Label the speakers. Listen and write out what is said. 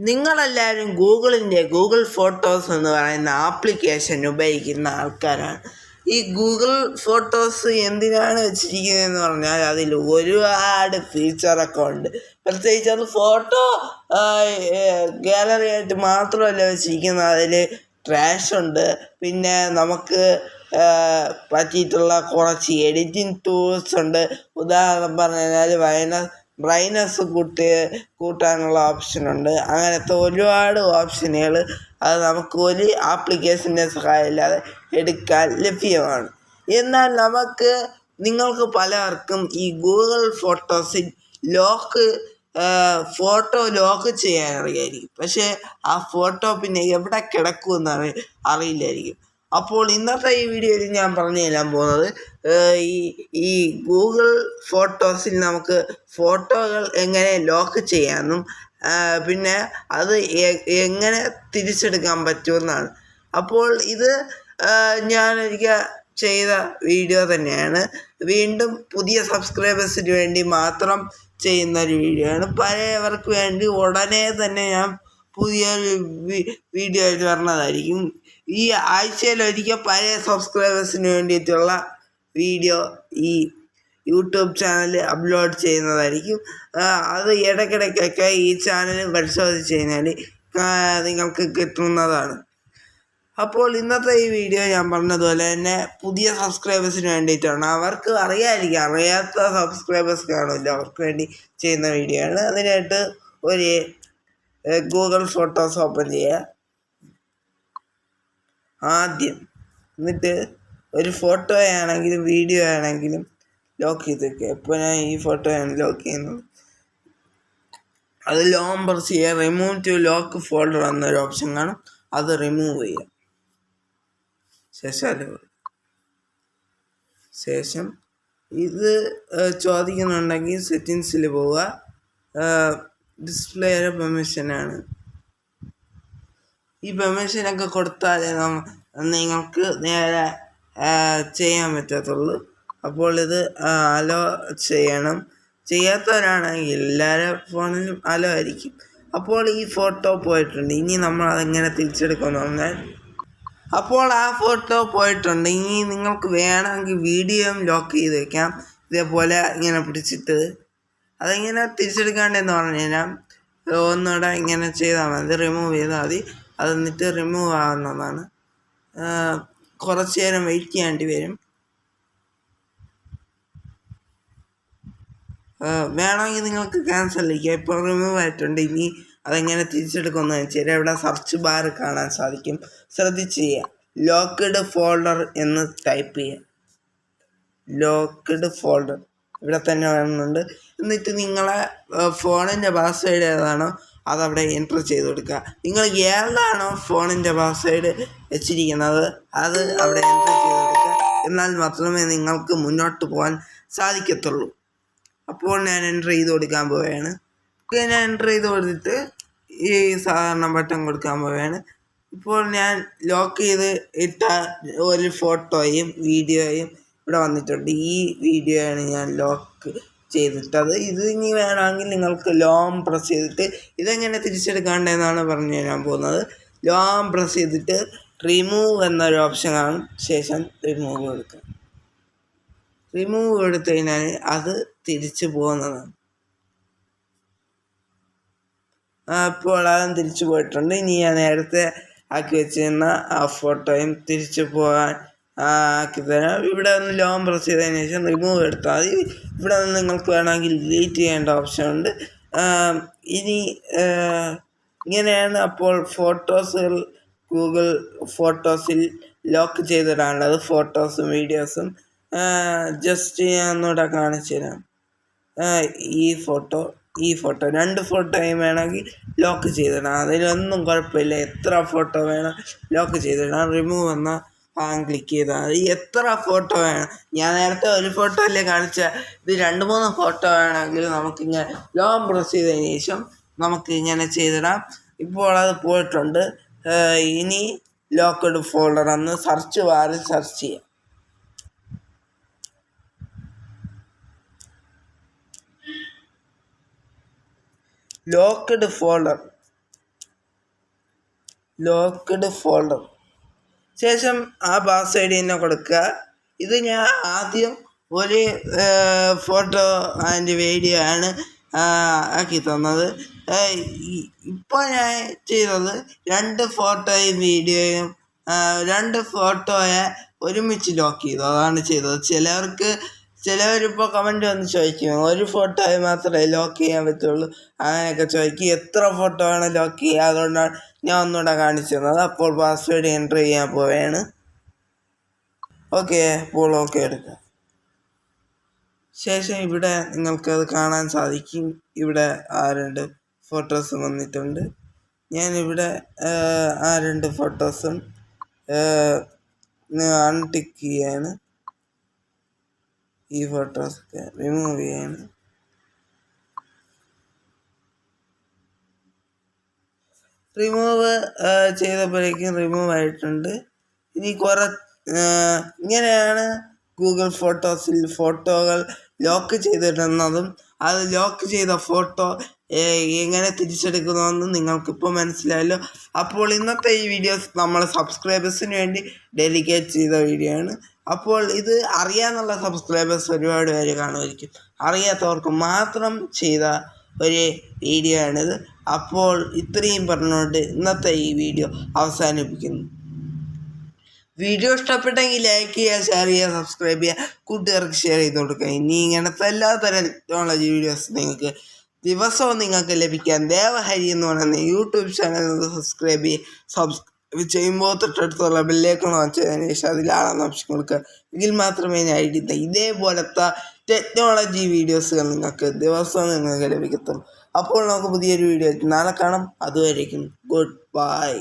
Speaker 1: നിങ്ങളെല്ലാവരും Google photos എന്ന് പറയുന്ന ആപ്ലിക്കേഷൻ ഉപയോഗിക്കുന്ന ആൾക്കാരാണ്. ഈ ഗൂഗിൾ ഫോട്ടോസ് എന്തിനാണ് വെച്ചിരിക്കുന്നതെന്ന് പറഞ്ഞാൽ അതിൽ ഒരുപാട് ഫീച്ചറൊക്കെ ഉണ്ട്. പ്രത്യേകിച്ച് അത് ഫോട്ടോ ഗാലറി ആയിട്ട് മാത്രമല്ല വെച്ചിരിക്കുന്നത്, അതിൽ ട്രാഷ് ഉണ്ട്. പിന്നെ നമുക്ക് പറ്റിയിട്ടുള്ള കുറച്ച് എഡിറ്റിംഗ് ടൂൾസ് ഉണ്ട്. ഉദാഹരണം പറഞ്ഞാൽ ബ്രൈറ്റ്നസ് കൂട്ടാനുള്ള ഓപ്ഷനുണ്ട്. അങ്ങനത്തെ ഒരുപാട് ഓപ്ഷനുകൾ അത് നമുക്ക് ഒരു ആപ്ലിക്കേഷൻ്റെ സഹായമില്ലാതെ എടുക്കാൻ ലഭ്യമാണ്. എന്നാൽ നിങ്ങൾക്ക് പലർക്കും ഈ ഗൂഗിൾ ഫോട്ടോസിൽ ഫോട്ടോ ലോക്ക് ചെയ്യാൻ അറിയായിരിക്കും. പക്ഷേ ആ ഫോട്ടോ പിന്നെ എവിടെ കിടക്കുമെന്ന് അറിയില്ലായിരിക്കും. അപ്പോൾ ഇന്നത്തെ ഈ വീഡിയോയിൽ ഞാൻ പറഞ്ഞു തരാൻ പോകുന്നത് ഈ ഗൂഗിൾ ഫോട്ടോസിൽ നമുക്ക് ഫോട്ടോകൾ എങ്ങനെ ലോക്ക് ചെയ്യാമെന്നും പിന്നെ അത് എങ്ങനെ തിരിച്ചെടുക്കാൻ പറ്റുമെന്നാണ്. അപ്പോൾ ഇത് ഞാനൊരിക്കൽ ചെയ്ത വീഡിയോ തന്നെയാണ്. വീണ്ടും പുതിയ സബ്സ്ക്രൈബേഴ്സിന് വേണ്ടി മാത്രം ചെയ്യുന്നൊരു വീഡിയോ ആണ്. പഴയവർക്ക് വേണ്ടി ഉടനെ തന്നെ ഞാൻ പുതിയൊരു വീഡിയോ ആയിട്ട് വരുന്നതായിരിക്കും. ഈ ആഴ്ചയിലൊരിക്കൽ പഴയ സബ്സ്ക്രൈബേഴ്സിന് വേണ്ടിയിട്ടുള്ള വീഡിയോ ഈ യൂട്യൂബ് ചാനൽ അപ്ലോഡ് ചെയ്യുന്നതായിരിക്കും. അത് ഇടയ്ക്കിടയ്ക്കൊക്കെ ഈ ചാനൽ പരിശോധിച്ച് കഴിഞ്ഞാൽ നിങ്ങൾക്ക് കിട്ടുന്നതാണ്. അപ്പോൾ ഇന്നത്തെ ഈ വീഡിയോ ഞാൻ പറഞ്ഞതുപോലെ തന്നെ പുതിയ സബ്സ്ക്രൈബേഴ്സിന് വേണ്ടിയിട്ടാണ്. അവർക്ക് അറിയാമായിരിക്കും, അറിയാത്ത സബ്സ്ക്രൈബേഴ്സ് കാണില്ല, അവർക്ക് വേണ്ടി ചെയ്യുന്ന വീഡിയോ ആണ്. അതിനായിട്ട് ഒരു ഗൂഗിൾ ഫോട്ടോസ് ഓപ്പൺ ചെയ്യുക ആദ്യം. എന്നിട്ട് ഒരു ഫോട്ടോ ആണെങ്കിലും വീഡിയോ ആണെങ്കിലും ലോക്ക് ചെയ്ത് വയ്ക്കുക. ഇപ്പോൾ ഞാൻ ഈ ഫോട്ടോയാണ് ലോക്ക് ചെയ്യുന്നത്. അത് ലോങ് പ്രസ് ചെയ്യുക. റിമൂവ് ടു ലോക്ക് ഫോൾഡർ എന്നൊരു ഓപ്ഷൻ കാണും, അത് റിമൂവ് ചെയ്യുക. ശേഷം ഇത് ചോദിക്കുന്നുണ്ടെങ്കിൽ സെറ്റിങ്സിൽ പോവുക. ഡിസ്പ്ലേയുടെ പെർമിഷനാണ്. ഈ പെർമിഷനൊക്കെ കൊടുത്താലേ നിങ്ങൾക്ക് നേരെ ചെയ്യാൻ പറ്റത്തുള്ളൂ. അപ്പോൾ ഇത് അലോ ചെയ്യണം. ചെയ്യാത്തവരാണെങ്കിൽ എല്ലാവരുടെ ഫോണിലും അലോ ആയിരിക്കും. അപ്പോൾ ഈ ഫോട്ടോ പോയിട്ടുണ്ട്. ഇനി നമ്മൾ അതെങ്ങനെ തിരിച്ചെടുക്കുമെന്ന് പറഞ്ഞാൽ, അപ്പോൾ ആ ഫോട്ടോ പോയിട്ടുണ്ട്. ഇനി നിങ്ങൾക്ക് വേണമെങ്കിൽ വീഡിയോയും ലോക്ക് ചെയ്ത് വയ്ക്കാം. ഇതേപോലെ ഇങ്ങനെ പിടിച്ചിട്ട് അതെങ്ങനെ തിരിച്ചെടുക്കാണ്ടെന്ന് പറഞ്ഞു കഴിഞ്ഞാൽ ഒന്നുകൂടെ ഇങ്ങനെ ചെയ്താൽ മതി. റിമൂവ് ചെയ്താൽ മതി. അത് എന്നിട്ട് റിമൂവ് ആവുന്നതാണ്. കുറച്ച് നേരം വെയിറ്റ് ചെയ്യേണ്ടി വരും. വേണമെങ്കിൽ നിങ്ങൾക്ക് ക്യാൻസൽ ചെയ്യാം. ഇപ്പോൾ റിമൂവ് ആയിട്ടുണ്ട്. ഇനി അതെങ്ങനെ തിരിച്ചെടുക്കുമെന്ന് വെച്ചാൽ ഇവിടെ സെർച്ച് ബാർ കാണാൻ സാധിക്കും. ശ്രദ്ധിച്ച് ചെയ്യുക. ലോക്ക്ഡ് ഫോൾഡർ എന്ന് ടൈപ്പ് ചെയ്യുക. ലോക്ക്ഡ് ഫോൾഡർ ഇവിടെ തന്നെ വരുന്നുണ്ട്. എന്നിട്ട് നിങ്ങളെ ഫോണിൻ്റെ പാസ്വേഡ് ഏതാണോ അതവിടെ എൻറ്റർ ചെയ്ത് കൊടുക്കുക. നിങ്ങൾ ഏതാണോ ഫോണിൻ്റെ പാസ്വേഡ് വെച്ചിരിക്കുന്നത് അത് അവിടെ എൻറ്റർ ചെയ്ത് കൊടുക്കുക. എന്നാൽ മാത്രമേ നിങ്ങൾക്ക് മുന്നോട്ട് പോകാൻ സാധിക്കത്തുള്ളൂ. അപ്പോൾ ഞാൻ എൻറ്റർ ചെയ്ത് കൊടുക്കാൻ പോവുകയാണ്. ഞാൻ എൻറ്റർ ചെയ്ത് കൊടുത്തിട്ട് ഈ സാധാരണ ബട്ടൺ കൊടുക്കാൻ പോവുകയാണ്. ഇപ്പോൾ ഞാൻ ലോക്ക് ചെയ്ത് ഇട്ട ഒരു ഫോട്ടോയും വീഡിയോയും ഇവിടെ വന്നിട്ടുണ്ട്. ഈ വീഡിയോയാണ് ഞാൻ ലോക്ക് ചെയ്തിട്ടത്. ഇത് ഇനി വേണമെങ്കിൽ നിങ്ങൾക്ക് ലോങ് പ്രസ് ചെയ്തിട്ട് ഇതെങ്ങനെ തിരിച്ചെടുക്കാണ്ടെന്നാണ് പറഞ്ഞു തരാൻ പോകുന്നത്. ലോങ് പ്രസ് ചെയ്തിട്ട് റിമൂവ് എന്നൊരു ഓപ്ഷൻ കാണും. ശേഷം റിമൂവ് കൊടുക്കുക. റിമൂവ് എടുത്തു കഴിഞ്ഞാൽ അത് തിരിച്ചു പോകുന്നതാണ്. അപ്പോൾ അതും തിരിച്ചു പോയിട്ടുണ്ട്. ഇനി ഞാൻ നേരത്തെ ആക്കി വെച്ചിരുന്ന ആ ഫോട്ടോയും തിരിച്ചു പോകാൻ ആക്കി തരാം. ഇവിടെ ഒന്ന് ലോങ് പ്രസ് ചെയ്തതിന് ശേഷം റിമൂവ് എടുത്താൽ മതി. ഇവിടെ നിന്ന് നിങ്ങൾക്ക് വേണമെങ്കിൽ ഡിലീറ്റ് ചെയ്യേണ്ട ഓപ്ഷൻ ഉണ്ട്. ഇനി ഇങ്ങനെയാണ് അപ്പോൾ ഫോട്ടോസുകൾ ഗൂഗിൾ ഫോട്ടോസിൽ ലോക്ക് ചെയ്തിടാനുള്ളത്. ഫോട്ടോസും വീഡിയോസും ജസ്റ്റ് ഞാൻ ഒന്നുകൂടെ കാണിച്ചു തരാം. ഈ ഫോട്ടോ 2 ഫോട്ടോയും വേണമെങ്കിൽ ലോക്ക് ചെയ്തിടാം. അതിലൊന്നും കുഴപ്പമില്ല. എത്ര ഫോട്ടോ വേണം ലോക്ക് ചെയ്തിടാം. റിമൂവ് എന്ന ക്ലിക്ക് ചെയ്താൽ മതി. എത്ര ഫോട്ടോ വേണം, ഞാൻ നേരത്തെ ഒരു ഫോട്ടോ അല്ലേ കാണിച്ച, ഇത് 2-3 ഫോട്ടോ വേണമെങ്കിൽ നമുക്കിങ്ങനെ ലോങ് പ്രസ് ചെയ്തതിന് ശേഷം നമുക്ക് ഇങ്ങനെ ചെയ്തിടാം. ഇപ്പോൾ അത് പോയിട്ടുണ്ട്. ഇനി ലോക്ക്ഡ് ഫോൾഡർ എന്ന് സെർച്ച് ബാറിൽ സെർച്ച് ചെയ്യാം. Locked folder locked folder. ശേഷം ആ പാസ്വേഡ് തന്നെ കൊടുക്കുക. ഇത് ഞാൻ ആദ്യം ഒരു ഫോട്ടോ ആൻഡ് വീഡിയോ ആണ് ആക്കി തന്നത്. ഇപ്പോൾ ഞാൻ ചെയ്തത് 2 ഫോട്ടോയും വീഡിയോയും 2 ഫോട്ടോയെ ഒരുമിച്ച് ലോക്ക് ചെയ്തു. അതാണ് ചെയ്തത്. ചിലവരിപ്പോൾ കമൻറ്റ് വന്ന് ചോദിക്കും, ഒരു ഫോട്ടോയെ മാത്രമേ ലോക്ക് ചെയ്യാൻ പറ്റുള്ളൂ അങ്ങനെയൊക്കെ ചോദിക്കും. എത്ര ഫോട്ടോ ആണ് ലോക്ക് ചെയ്യുക? അതുകൊണ്ടാണ് ഞാൻ ഒന്നുകൂടെ കാണിച്ചു തന്നത്. അപ്പോൾ പാസ്വേഡ് എൻ്റർ ചെയ്യാൻ പോവുകയാണ്. ഓക്കെ, അപ്പോൾ ഓക്കെ എടുക്കുക. ശേഷം ഇവിടെ നിങ്ങൾക്കത് കാണാൻ സാധിക്കും. ഇവിടെ ആ 2 ഫോട്ടോസ് വന്നിട്ടുണ്ട്. ഞാനിവിടെ ആ 2 ഫോട്ടോസും അൺടിക്ക് ചെയ്യാണ്. ഈ ഫോട്ടോസൊക്കെ റിമൂവ് ചെയ്യാണ്. റിമൂവ് ചെയ്തപ്പോഴേക്കും റിമൂവ് ആയിട്ടുണ്ട്. ഇനി ഇങ്ങനെയാണ് ഗൂഗിൾ ഫോട്ടോസിൽ ഫോട്ടോകൾ ലോക്ക് ചെയ്തിടുന്നതും അത് ലോക്ക് ചെയ്ത ഫോട്ടോ എങ്ങനെ തിരിച്ചെടുക്കുന്നതെന്നും നിങ്ങൾക്കിപ്പോൾ മനസ്സിലായല്ലോ. അപ്പോൾ ഇന്നത്തെ ഈ വീഡിയോസ് നമ്മൾ സബ്സ്ക്രൈബേഴ്സിന് വേണ്ടി ഡെഡിക്കേറ്റ് ചെയ്ത വീഡിയോ ആണ്. അപ്പോൾ ഇത് അറിയാമെന്നുള്ള സബ്സ്ക്രൈബേഴ്സ് ഒരുപാട് പേര് കാണുമായിരിക്കും. അറിയാത്തവർക്ക് മാത്രം ചെയ്ത ഒരു വീഡിയോ ആണിത്. അപ്പോൾ ഇത്രയും പറഞ്ഞുകൊണ്ട് ഇന്നത്തെ ഈ വീഡിയോ അവസാനിപ്പിക്കുന്നു. വീഡിയോ ഇഷ്ടപ്പെട്ടെങ്കിൽ ലൈക്ക് ചെയ്യുക, ഷെയർ ചെയ്യുക, സബ്സ്ക്രൈബ് ചെയ്യുക, കൂട്ടുകാർക്ക് ഷെയർ ചെയ്ത് കൊടുക്കുക. ഇനി ഇങ്ങനത്തെ എല്ലാത്തരം ടെക്നോളജി വീഡിയോസ് നിങ്ങൾക്ക് ലഭിക്കാൻ ദേവഹരി എന്ന് പറയുന്ന യൂട്യൂബ് ചാനൽ സബ്സ്ക്രൈബ് ചെയ്യുമ്പോൾ തൊട്ടടുത്തുള്ള ബെല്ലേക്കൺ വെച്ചതിന് ശേഷം അതിലാണെന്ന് ഓപ്ഷൻ കൊടുക്കുക. എങ്കിൽ മാത്രമേ ഞാൻ ഇടുന്ന ഇതേപോലത്തെ ടെക്നോളജി വീഡിയോസുകൾ നിങ്ങൾക്ക് ലഭിക്കത്തുള്ളൂ. അപ്പോൾ നമുക്ക് പുതിയൊരു വീഡിയോ നാളെ കാണാം. അതുവരേക്കും ഗുഡ് ബൈ.